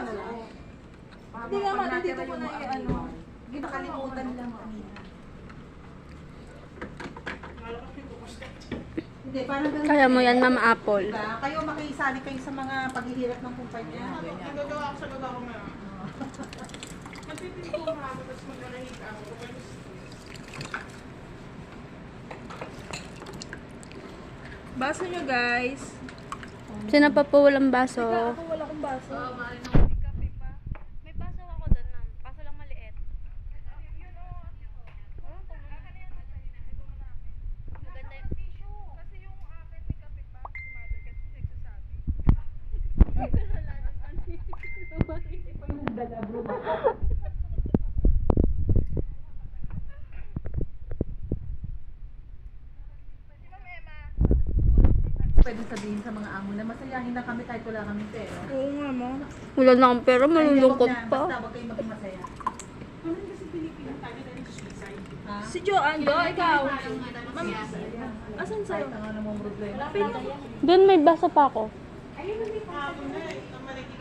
na lang. Hindi naman, dito ko na yung ano. Nakalimutan lang kanina. Hindi, parang ganun. Kaya mo yan, Ma'am Apple. Diba? Kayo makisali kayo sa mga paghihirap ng kumpanya. Nagagawa ako sa gawa ko na. Nagpipinto ko ako, tapos mag-arahit ako. Baso nyo guys. Sino pa po walang baso? Ako wala akong baso. May baso ako doon, Ma'am. Baso lang maliit. Pwede sabihin sa mga amo na masayahin na kami kahit wala kami pera. Oo nga, Ma'am. Wala na akong pera, malulungkot pa. Basta huwag kayong maging masaya. Ano kasi Pilipino tayo dahil sa suicide? Ha? Si Joanne, ikaw. Asan sa'yo? Kahit nga namang problema. Doon may baso pa ako. Ayun, hindi pa ako na. Ito malaki